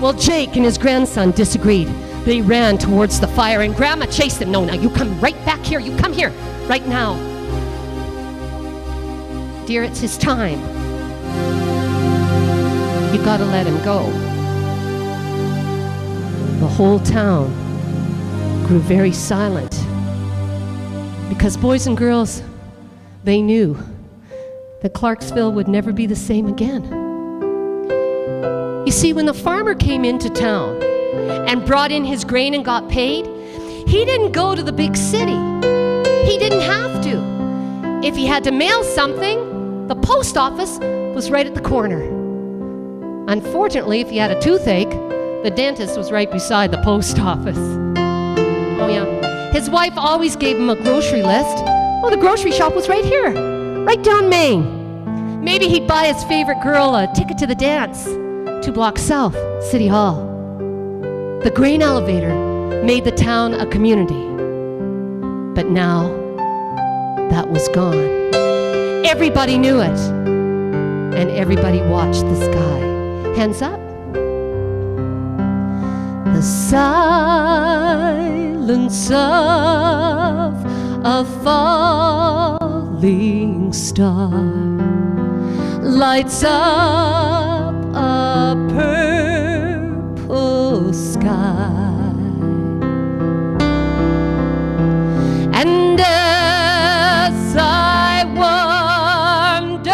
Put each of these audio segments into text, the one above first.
Well, Jake and his grandson disagreed. They ran towards the fire, and Grandma chased them. No, now you come right back here. You come here right now. Dear, it's his time. You gotta let him go. The whole town grew very silent because boys and girls, they knew that Clarksville would never be the same again. You see, when the farmer came into town and brought in his grain and got paid, he didn't go to the big city. He didn't have to. If he had to mail something, the post office was right at the corner. Unfortunately, if he had a toothache, the dentist was right beside the post office. Oh yeah. His wife always gave him a grocery list. Oh, the grocery shop was right here, right down Main. Maybe he'd buy his favorite girl a ticket to the dance, 2 blocks south, City Hall. The grain elevator made the town a community. But now, that was gone. Everybody knew it. And everybody watched the sky. Hands up. The silence of a falling star lights up a purple sky. And as I wonder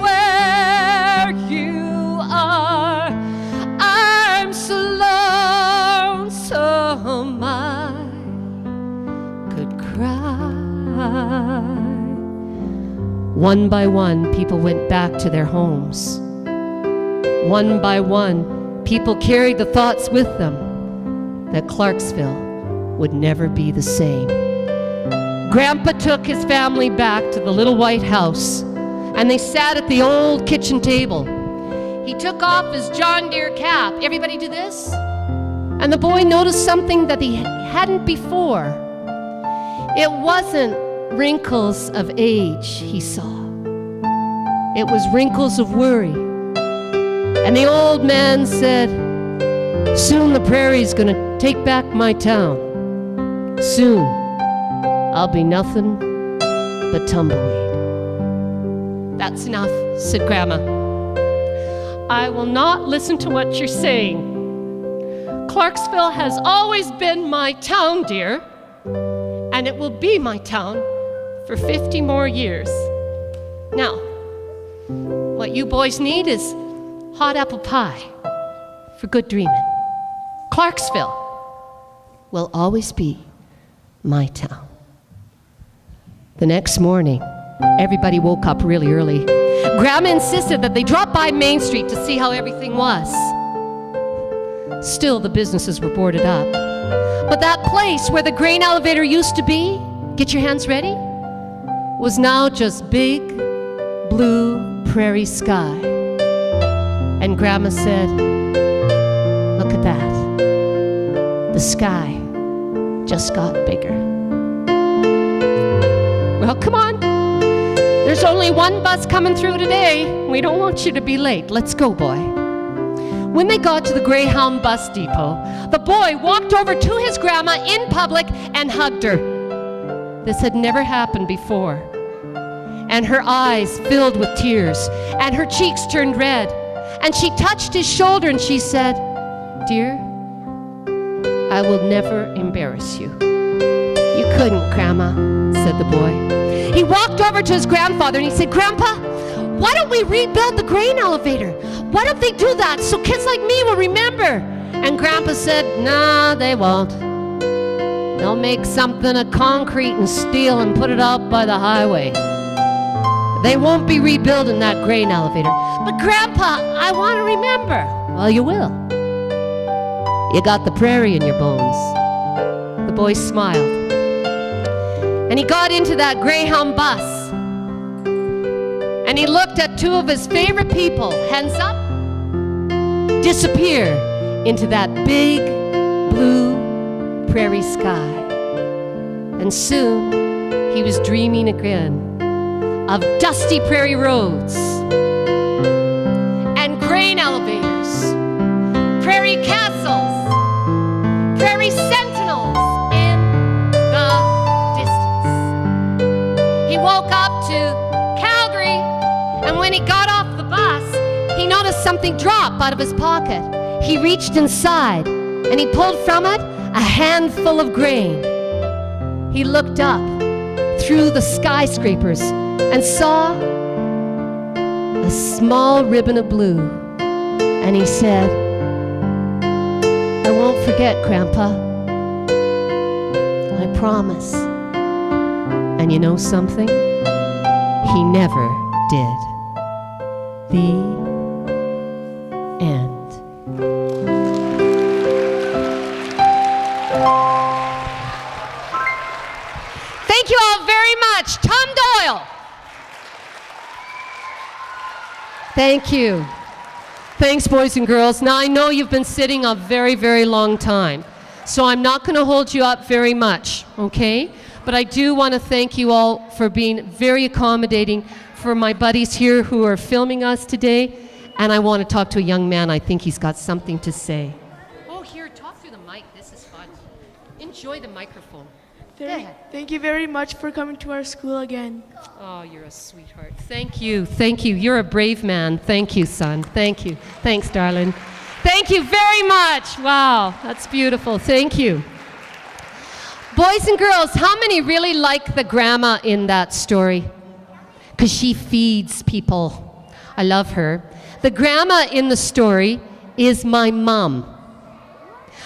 where you are, I'm so lonesome I could cry. One by one, people went back to their homes. One by one, people carried the thoughts with them that Clarksville would never be the same. Grandpa took his family back to the little white house, and they sat at the old kitchen table. He took off his John Deere cap. Everybody do this? And the boy noticed something that he hadn't before. It wasn't wrinkles of age he saw. It was wrinkles of worry. And the old man said, "Soon the prairie's gonna take back my town. Soon I'll be nothing but tumbleweed." "That's enough," said Grandma. "I will not listen to what you're saying. Clarksville has always been my town, dear, and it will be my town for 50 more years. Now, what you boys need is hot apple pie for good dreaming. Clarksville will always be my town." The next morning, everybody woke up really early. Grandma insisted that they drop by Main Street to see how everything was. Still, the businesses were boarded up. But that place where the grain elevator used to be, get your hands ready, was now just big, blue prairie sky. And Grandma said, "Look at that. The sky just got bigger." "Well, come on. There's only one bus coming through today. We don't want you to be late. Let's go, boy." When they got to the Greyhound bus depot, the boy walked over to his grandma in public and hugged her. This had never happened before. And her eyes filled with tears, and her cheeks turned red. And she touched his shoulder and she said, "Dear, I will never embarrass you." "You couldn't, Grandma," said the boy. He walked over to his grandfather and he said, "Grandpa, why don't we rebuild the grain elevator? Why don't they do that so kids like me will remember?" And Grandpa said, "Nah, they won't. They'll make something of concrete and steel and put it out by the highway. They won't be rebuilding that grain elevator." "But Grandpa, I want to remember." "Well, you will. You got the prairie in your bones." The boy smiled. And he got into that Greyhound bus. And he looked at 2 of his favorite people, hands up, disappear into that big blue prairie sky. And soon he was dreaming again of dusty prairie roads and grain elevators, prairie castles, prairie sentinels in the distance. He woke up to Calgary, and when he got off the bus, he noticed something drop out of his pocket. He reached inside, and he pulled from it a handful of grain. He looked up through the skyscrapers and saw a small ribbon of blue. And he said, "I won't forget, Grandpa. I promise." And you know something? He never did. The end. Thank you all very much. Tom Doyle. Thank you. Thanks, boys and girls. Now, I know you've been sitting a very, very long time, so I'm not going to hold you up very much, okay? But I do want to thank you all for being very accommodating for my buddies here who are filming us today, and I want to talk to a young man. I think he's got something to say. Oh, here, talk through the mic. This is fun. Enjoy the microphone. Thank you very much for coming to our school again. Oh, you're a sweetheart. Thank you. Thank you. You're a brave man. Thank you, son. Thank you. Thanks, darling. Thank you very much. Wow, that's beautiful. Thank you. Boys and girls, how many really like the grandma in that story? Because she feeds people. I love her. The grandma in the story is my mom.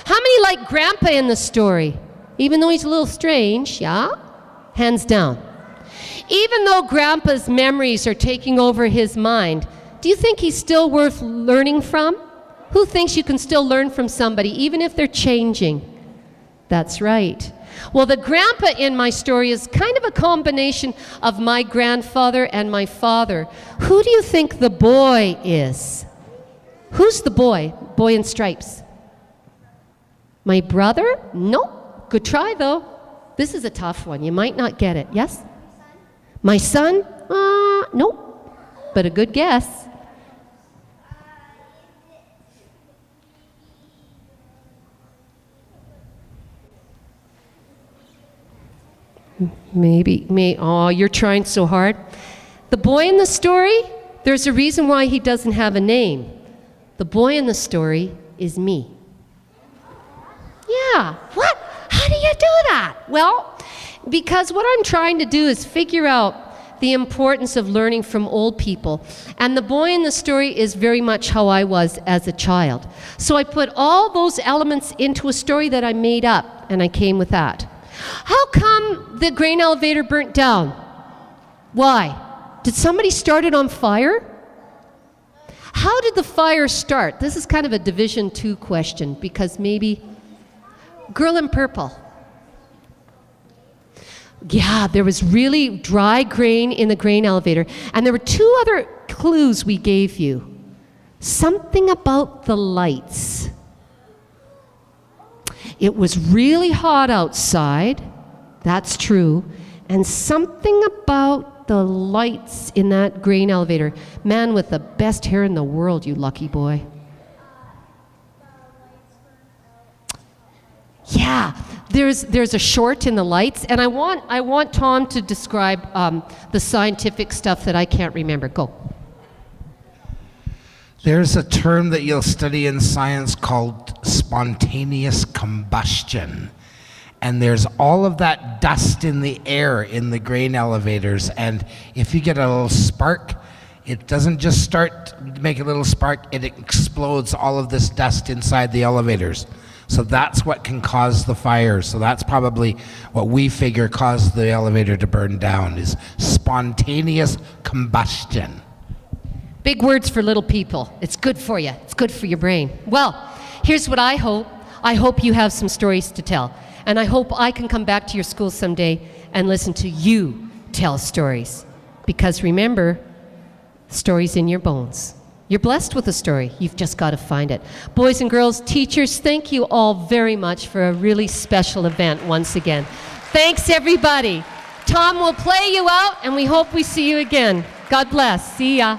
How many like grandpa in the story? Even though he's a little strange, yeah? Hands down. Even though Grandpa's memories are taking over his mind, do you think he's still worth learning from? Who thinks you can still learn from somebody, even if they're changing? That's right. Well, the grandpa in my story is kind of a combination of my grandfather and my father. Who do you think the boy is? Who's the boy? Boy in stripes. My brother? Nope. Good try, though. This is a tough one. You might not get it. Yes? My son? Nope. But a good guess. Maybe. Oh, you're trying so hard. The boy in the story, there's a reason why he doesn't have a name. The boy in the story is me. Yeah. What? How do you do that? Well, because what I'm trying to do is figure out the importance of learning from old people. And the boy in the story is very much how I was as a child. So I put all those elements into a story that I made up, and I came with that. How come the grain elevator burnt down? Why? Did somebody start it on fire? How did the fire start? This is kind of a Division 2 question, because maybe girl in purple. Yeah, there was really dry grain in the grain elevator. And there were two other clues we gave you. Something about the lights. It was really hot outside. That's true. And something about the lights in that grain elevator. Man with the best hair in the world, you lucky boy. Yeah, there's a short in the lights, and I want Tom to describe the scientific stuff that I can't remember. Go. There's a term that you'll study in science called spontaneous combustion. And there's all of that dust in the air in the grain elevators, and if you get a little spark, it doesn't just start to make a little spark, it explodes all of this dust inside the elevators. So that's what can cause the fire. So that's probably what we figure caused the elevator to burn down, is spontaneous combustion. Big words for little people. It's good for you. It's good for your brain. Well, here's what I hope. I hope you have some stories to tell. And I hope I can come back to your school someday and listen to you tell stories. Because remember, stories in your bones. You're blessed with a story. You've just got to find it. Boys and girls, teachers, thank you all very much for a really special event once again. Thanks, everybody. Tom will play you out, and we hope we see you again. God bless. See ya.